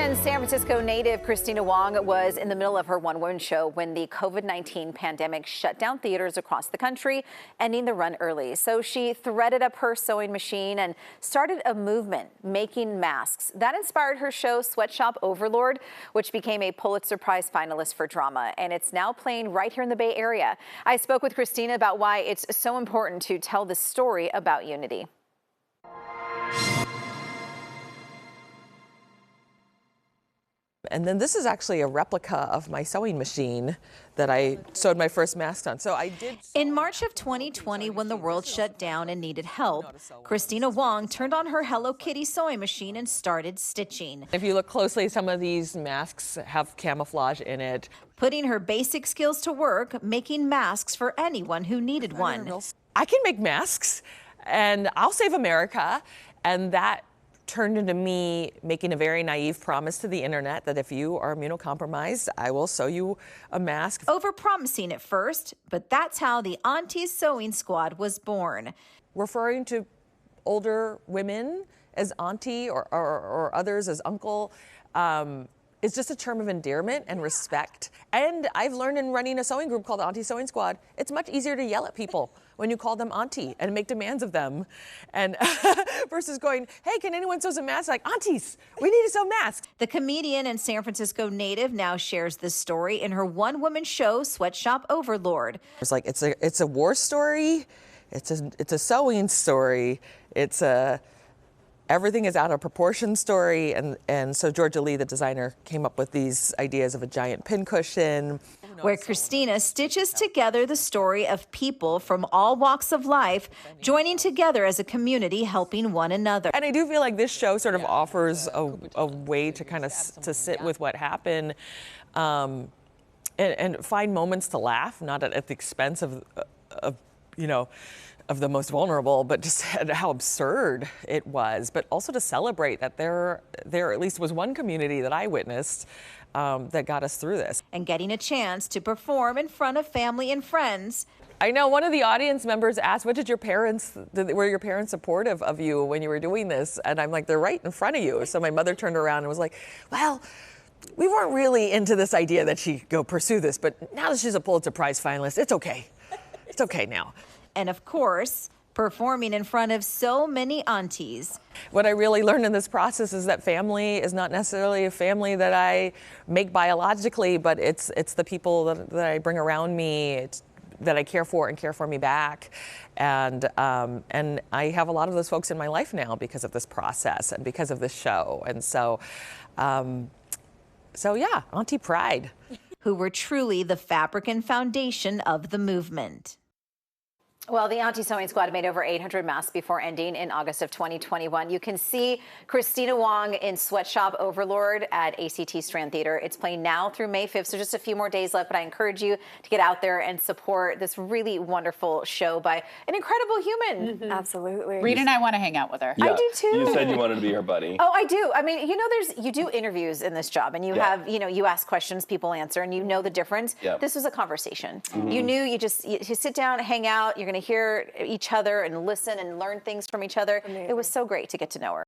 And San Francisco native Kristina Wong was in the middle of her one-woman show when the COVID-19 pandemic shut down theaters across the country, ending the run early. So she threaded up her sewing machine and started a movement making masks. That inspired her show Sweatshop Overlord, which became a Pulitzer Prize finalist for drama. And it's now playing right here in the Bay Area. I spoke with Kristina about why it's so important to tell the story about unity. And then this is actually a replica of my sewing machine that I sewed my first mask on. So I did. In March of 2020, when the world shut down and needed help, Kristina Wong turned on her Hello Kitty sewing machine and started stitching. If you look closely, some of these masks have camouflage in it. Putting her basic skills to work, making masks for anyone who needed one. I can make masks, and I'll save America, and that turned into me making a very naive promise to the internet that if you are immunocompromised, I will sew you a mask. Over-promising at first, but that's how the Auntie Sewing Squad was born. Referring to older women as auntie or others as uncle is just a term of endearment and respect. And I've learned in running a sewing group called the Auntie Sewing Squad, it's much easier to yell at people when you call them auntie and make demands of them, and versus going, hey, can anyone sew some masks? Like, aunties, we need to sew masks. The comedian and San Francisco native now shares this story in her one-woman show, Sweatshop Overlord. It's like, it's a war story, it's a sewing story, it's a everything is out of proportion story, and so Georgia Lee, the designer, came up with these ideas of a giant pincushion. Where Kristina stitches together the story of people from all walks of life, joining together as a community, helping one another. And I do feel like this show sort of offers a way to kind of to sit with what happened and find moments to laugh, not at the expense of the most vulnerable, but just how absurd it was, but also to celebrate that there at least was one community that I witnessed that got us through this. And getting a chance to perform in front of family and friends. I know one of the audience members asked, were your parents supportive of you when you were doing this? And I'm like, they're right in front of you. So my mother turned around and was like, well, we weren't really into this idea that she go pursue this, but now that she's a Pulitzer Prize finalist, it's okay. It's okay now. And of course, performing in front of so many aunties. What I really learned in this process is that family is not necessarily a family that I make biologically, but it's the people that I bring around me, that I care for and care for me back. And I have a lot of those folks in my life now because of this process and because of this show. And so yeah, Auntie Pride. Who were truly the fabric and foundation of the movement. Well, the Auntie Sewing Squad made over 800 masks before ending in August of 2021. You can see Kristina Wong in Sweatshop Overlord at ACT Strand Theater. It's playing now through May 5th, so just a few more days left, but I encourage you to get out there and support this really wonderful show by an incredible human. Mm-hmm. Absolutely. Reed and I want to hang out with her. Yeah, I do too. You said you wanted to be her buddy. Oh, I do. I mean, you do interviews in this job, and you have, you ask questions, people answer, and you know the difference. Yeah. This was a conversation. Mm-hmm. You knew you sit down, hang out, you're going to hear each other and listen and learn things from each other. Amazing. It was so great to get to know her.